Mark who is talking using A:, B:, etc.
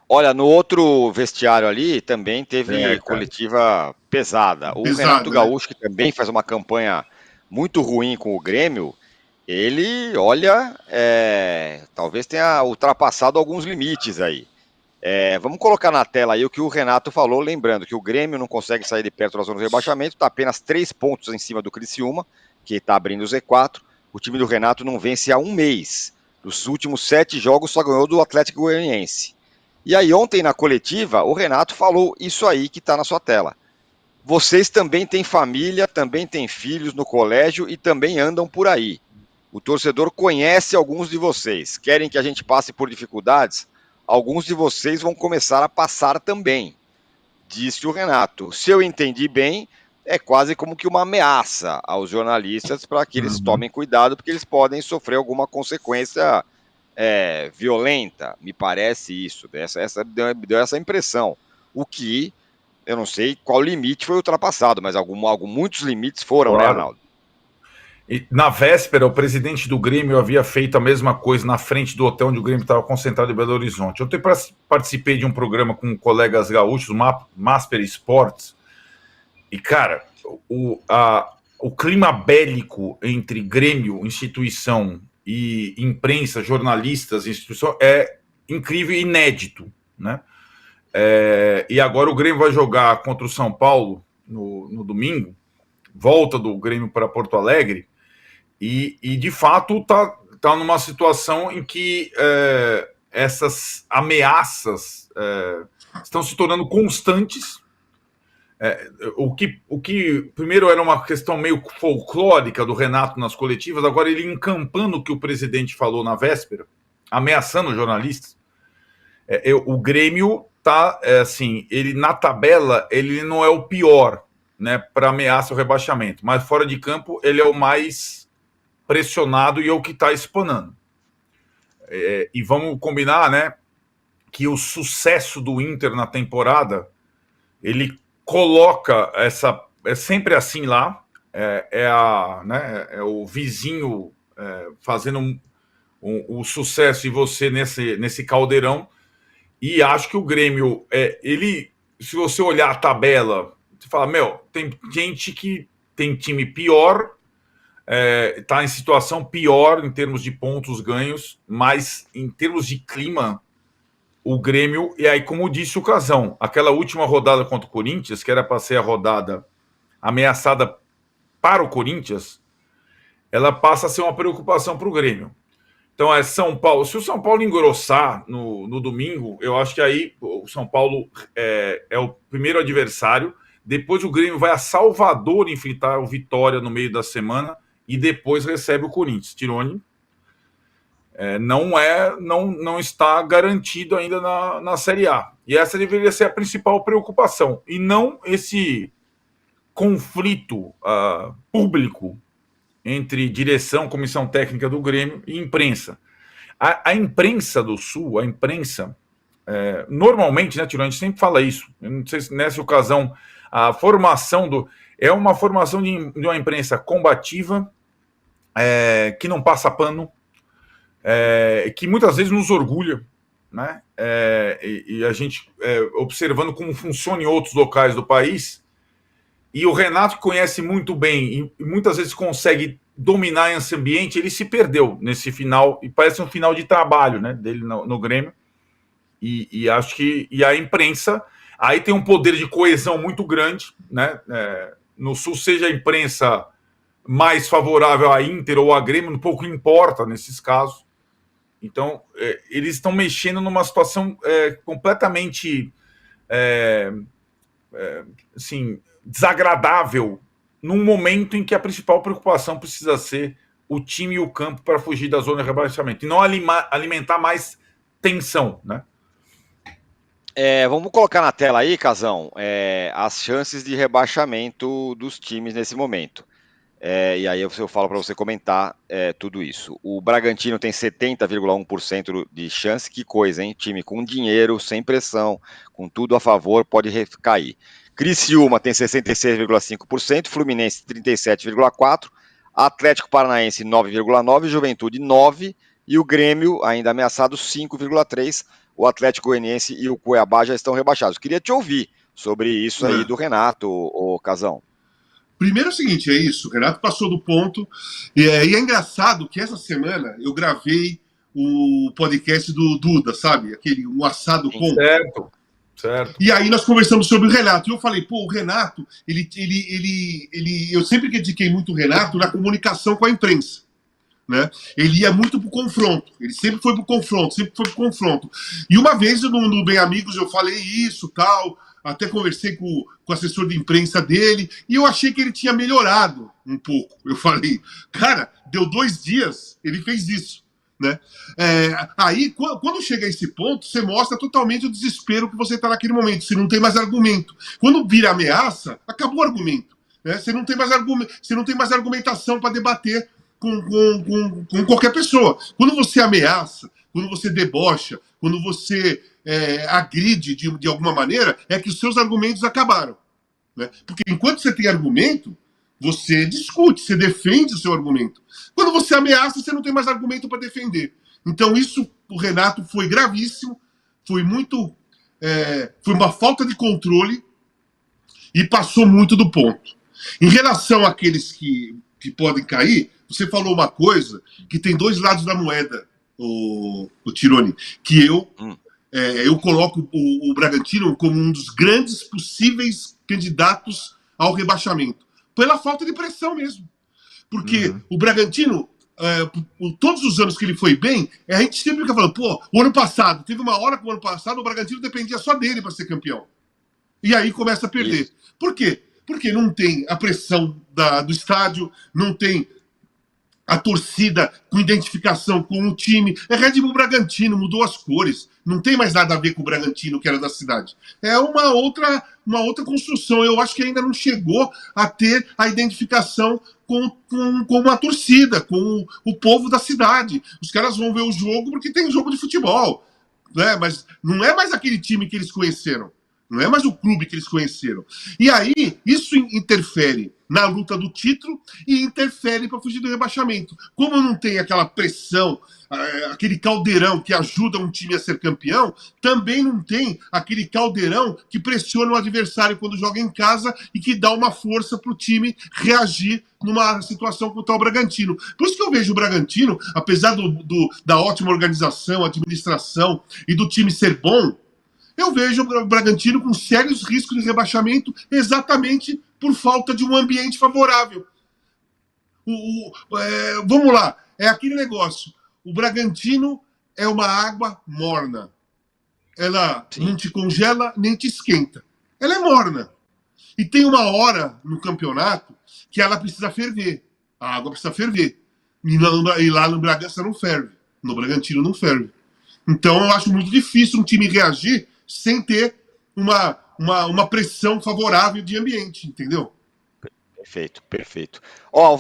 A: Olha, no outro vestiário ali também teve
B: Cara.
A: coletiva pesada. O Renato
B: Pesada, né?
A: Gaúcho, que também faz uma campanha muito ruim com o Grêmio, ele, olha, talvez tenha ultrapassado alguns limites aí. Vamos colocar na tela aí o que o Renato falou, lembrando que o Grêmio não consegue sair de perto da zona de rebaixamento, está apenas 3 pontos em cima do Criciúma, que está abrindo o Z4. O time do Renato não vence há um mês. Nos últimos 7 jogos só ganhou do Atlético Goianiense. E aí ontem na coletiva, o Renato falou isso aí que está na sua tela. Vocês também têm família, também têm filhos no colégio e também andam por aí. O torcedor conhece alguns de vocês. Querem que a gente passe por dificuldades? Alguns de vocês vão começar a passar também, disse o Renato. Se eu entendi bem, é quase como que uma ameaça aos jornalistas para que eles
B: Uhum.
A: tomem cuidado, porque eles podem sofrer alguma consequência violenta. Me parece isso. Deu essa impressão. O que eu não sei qual limite foi ultrapassado, mas muitos limites foram, né,
B: Claro.
A: Arnaldo?
B: E na véspera, o presidente do Grêmio havia feito a mesma coisa na frente do hotel onde o Grêmio estava concentrado em Belo Horizonte. Eu participei de um programa com colegas gaúchos, Masper Sports, e, cara, o clima bélico entre Grêmio, instituição, e imprensa, jornalistas, instituição, é incrível e inédito, né? E agora o Grêmio vai jogar contra o São Paulo no domingo, volta do Grêmio para Porto Alegre, e de fato tá numa situação em que essas ameaças estão se tornando constantes. O que primeiro era uma questão meio folclórica do Renato nas coletivas, agora ele encampando o que o presidente falou na véspera, ameaçando jornalistas. O Grêmio tá assim, ele na tabela ele não é o pior, né, para ameaça ao rebaixamento, mas fora de campo ele é o mais pressionado e é o que está espanando. E vamos combinar, né, que o sucesso do Inter na temporada ele coloca essa. É sempre assim lá. É o vizinho fazendo o sucesso e você nesse caldeirão. E acho que o Grêmio, ele, se você olhar a tabela, você fala: meu, tem gente que tem time pior, está em situação pior em termos de pontos ganhos, mas em termos de clima, o Grêmio, e aí, como disse o Casão, aquela última rodada contra o Corinthians, que era para ser a rodada ameaçada para o Corinthians, ela passa a ser uma preocupação para o Grêmio. Então é São Paulo. Se o São Paulo engrossar no domingo, eu acho que aí o São Paulo é o primeiro adversário. Depois o Grêmio vai a Salvador enfrentar o Vitória no meio da semana e depois recebe o Corinthians. Tirone não está garantido ainda na Série A. E essa deveria ser a principal preocupação. E não esse conflito público entre direção, comissão técnica do Grêmio e imprensa. A imprensa do Sul, a imprensa, normalmente, né, Tirone, a gente sempre fala isso. Eu não sei se nessa ocasião a formação é uma formação de uma imprensa combativa, que não passa pano, que muitas vezes nos orgulha, né? E a gente observando como funciona em outros locais do país. E o Renato, que conhece muito bem e muitas vezes consegue dominar esse ambiente, ele se perdeu nesse final, e parece um final de trabalho, né, dele no Grêmio. E acho que a imprensa aí tem um poder de coesão muito grande, né? No Sul, seja a imprensa mais favorável à Inter ou à Grêmio, pouco importa nesses casos. Então, eles estão mexendo numa situação completamente assim, desagradável, num momento em que a principal preocupação precisa ser o time e o campo para fugir da zona de rebaixamento e não alimentar mais tensão, né?
A: Vamos colocar na tela aí, Casão, as chances de rebaixamento dos times nesse momento. E aí eu falo para você comentar tudo isso. O Bragantino tem 70,1% de chance, que coisa, hein? Time com dinheiro, sem pressão, com tudo a favor, pode cair. Criciúma tem 66,5%, Fluminense 37,4%, Atlético Paranaense 9,9%, Juventude 9%, e o Grêmio, ainda ameaçado, 5,3%. o Atlético Goianiense e o Cuiabá já estão rebaixados. Queria te ouvir sobre isso aí do Renato, o Casão.
C: Primeiro é o seguinte, é isso, o Renato passou do ponto, e é engraçado que essa semana eu gravei o podcast do Duda, sabe? Aquele um assado com...
B: Certo, certo.
C: E aí nós conversamos sobre o Renato, e eu falei, pô, o Renato, eu sempre critiquei muito o Renato na comunicação com a imprensa, né? Ele ia muito pro confronto, ele sempre foi pro confronto, E uma vez, no Bem Amigos, eu falei isso, tal... Até conversei com o assessor de imprensa dele e eu achei que ele tinha melhorado um pouco. Eu falei, cara, deu 2 dias, ele fez isso. Né? Aí, quando chega a esse ponto, você mostra totalmente o desespero que você está naquele momento. Você não tem mais argumento. Quando vira ameaça, acabou o argumento. Né? Você não tem mais argumentação para debater com qualquer pessoa. Quando você ameaça, quando você debocha, quando você agride de alguma maneira, é que os seus argumentos acabaram. Né? Porque enquanto você tem argumento, você discute, você defende o seu argumento. Quando você ameaça, você não tem mais argumento para defender. Então isso, o Renato, foi gravíssimo, foi uma falta de controle e passou muito do ponto. Em relação àqueles que podem cair, você falou uma coisa que tem 2 lados da moeda, o Tironi, que eu coloco o Bragantino como um dos grandes possíveis candidatos ao rebaixamento. Pela falta de pressão mesmo. Porque o Bragantino, todos os anos que ele foi bem, a gente sempre fica falando, pô, o ano passado, teve uma hora que o ano passado o Bragantino dependia só dele para ser campeão. E aí começa a perder. Isso. Por quê? Porque não tem a pressão do estádio, não tem a torcida com identificação com o time. É Red Bull Bragantino, mudou as cores. Não tem mais nada a ver com o Bragantino, que era da cidade. É uma outra construção. Eu acho que ainda não chegou a ter a identificação com a torcida, com o povo da cidade. Os caras vão ver o jogo porque tem jogo de futebol. Né? Mas não é mais aquele time que eles conheceram. Não é mais o clube que eles conheceram. E aí, isso interfere na luta do título e interfere para fugir do rebaixamento. Como não tem aquela pressão, aquele caldeirão que ajuda um time a ser campeão, também não tem aquele caldeirão que pressiona o adversário quando joga em casa e que dá uma força para o time reagir numa situação como o Bragantino. Por isso que eu vejo o Bragantino, apesar da ótima organização, administração e do time ser bom, eu vejo o Bragantino com sérios riscos de rebaixamento exatamente por falta de um ambiente favorável. Vamos lá, é aquele negócio. O Bragantino é uma água morna. Ela não te congela nem te esquenta. Ela é morna. E tem uma hora no campeonato que ela precisa ferver. A água precisa ferver. E lá no Bragança não ferve. No Bragantino não ferve. Então eu acho muito difícil um time reagir sem ter uma pressão favorável de ambiente, entendeu?
A: Perfeito, perfeito. Ó,